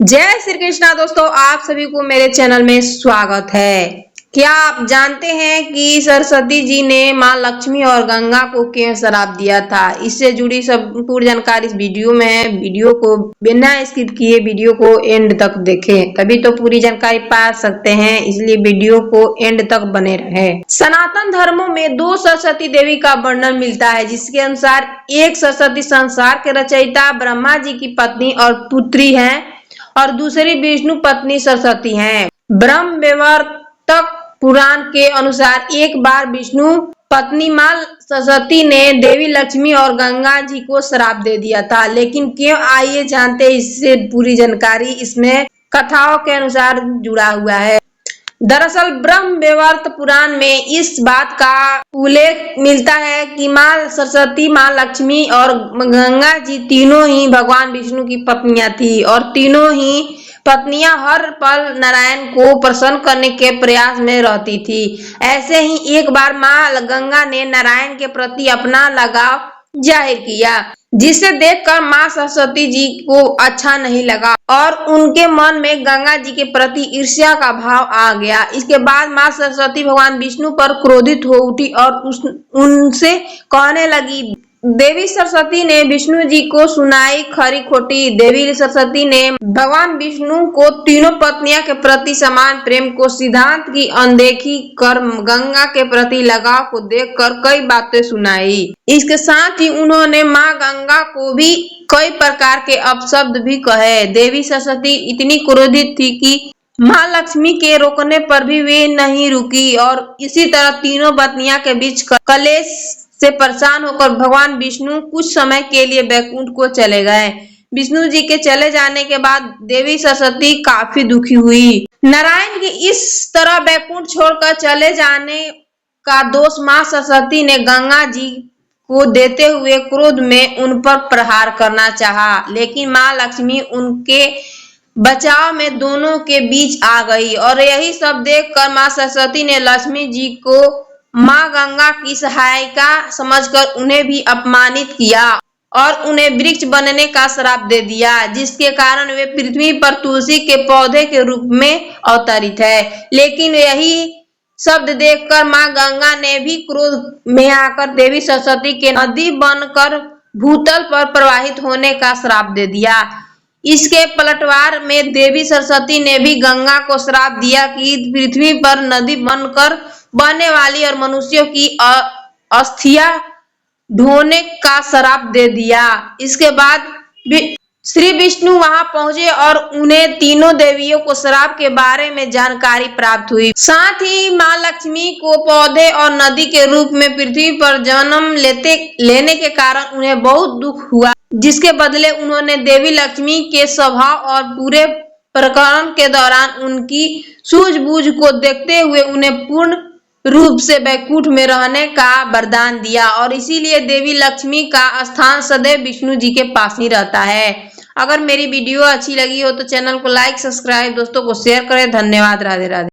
जय श्री कृष्णा दोस्तों, आप सभी को मेरे चैनल में स्वागत है। क्या आप जानते हैं कि सरस्वती जी ने मां लक्ष्मी और गंगा को क्यों श्राप दिया था? इससे जुड़ी सब पूरी जानकारी इस वीडियो में है। वीडियो को बिना स्किप किए वीडियो को एंड तक देखें, तभी तो पूरी जानकारी पा सकते हैं। इसलिए वीडियो को एंड तक बने रहे। सनातन धर्मों में दो सरस्वती देवी का वर्णन मिलता है, जिसके अनुसार एक सरस्वती संसार के रचयिता ब्रह्मा जी की पत्नी और पुत्री है और दूसरी विष्णु पत्नी सरस्वती हैं। ब्रह्म वैवर्तक पुराण के अनुसार एक बार विष्णु पत्नी मां सरस्वती ने देवी लक्ष्मी और गंगा जी को श्राप दे दिया था। लेकिन क्यों, आइए जानते हैं इससे पूरी जानकारी। इसमें कथाओं के अनुसार जुड़ा हुआ है। दरअसल ब्रह्म वैवर्त पुराण में इस बात का उल्लेख मिलता है कि मां सरस्वती, मां लक्ष्मी और गंगा जी तीनों ही भगवान विष्णु की पत्नियां थी और तीनों ही पत्नियां हर पल नारायण को प्रसन्न करने के प्रयास में रहती थी। ऐसे ही एक बार मां गंगा ने नारायण के प्रति अपना लगाव जाहिर किया, जिसे देखकर मां सरस्वती जी को अच्छा नहीं लगा और उनके मन में गंगा जी के प्रति ईर्ष्या का भाव आ गया। इसके बाद मां सरस्वती भगवान विष्णु पर क्रोधित हो उठी और उनसे कहने लगी। देवी सरस्वती ने विष्णु जी को सुनाई खरी खोटी। देवी सरस्वती ने भगवान विष्णु को तीनों पत्नियों के प्रति समान प्रेम को सिद्धांत की अनदेखी कर गंगा के प्रति लगाव को देखकर कई बातें सुनाई। इसके साथ ही उन्होंने मां गंगा को भी कई प्रकार के अपशब्द भी कहे। देवी सरस्वती इतनी क्रोधित थी कि मां लक्ष्मी के रोकने पर भी वे नहीं रुकी और इसी तरह तीनों पत्नियों के बीच कलेश से परेशान होकर भगवान विष्णु कुछ समय के लिए बैकुंठ को चले गए। विष्णु जी के चले जाने के बाद देवी सरस्वती काफी दुखी हुई। नारायण के इस तरह बैकुंठ छोड़कर चले जाने का दोष मां सरस्वती ने गंगा जी को देते हुए क्रोध में उन पर प्रहार करना चाहा, लेकिन मां लक्ष्मी उनके बचाव में दोनों के बीच आ गई और यही सब देखकर मां सरस्वती ने लक्ष्मी जी को मां गंगा की सहायिका समझकर उन्हें भी अपमानित किया और उन्हें वृक्ष बनने का श्राप दे दिया, जिसके कारण वे पृथ्वी पर तुलसी के पौधे के रूप में अवतरित है। लेकिन यही शब्द देखकर मां गंगा ने भी क्रोध में आकर देवी सरस्वती के नदी बनकर भूतल पर प्रवाहित होने का श्राप दे दिया। इसके पलटवार में देवी सरस्वती ने भी गंगा को श्राप दिया कि पृथ्वी पर नदी बनकर बहने वाली और मनुष्यों की अस्थियां ढोने का श्राप दे दिया। इसके बाद श्री विष्णु वहां पहुंचे और उन्हें तीनों देवियों को श्राप के बारे में जानकारी प्राप्त हुई। साथ ही मां लक्ष्मी को पौधे और नदी के रूप में पृथ्वी पर जन्म लेने के कारण उन्हें बहुत दुख हुआ, जिसके बदले उन्होंने देवी लक्ष्मी के स्वभाव और पूरे प्रकरण के दौरान उनकी सूझबूझ को देखते हुए उन्हें पूर्ण रूप से बैकुंठ में रहने का वरदान दिया और इसीलिए देवी लक्ष्मी का स्थान सदैव विष्णु जी के पास ही रहता है। अगर मेरी वीडियो अच्छी लगी हो तो चैनल को लाइक, सब्सक्राइब, दोस्तों को शेयर करें। धन्यवाद। राधे राधे।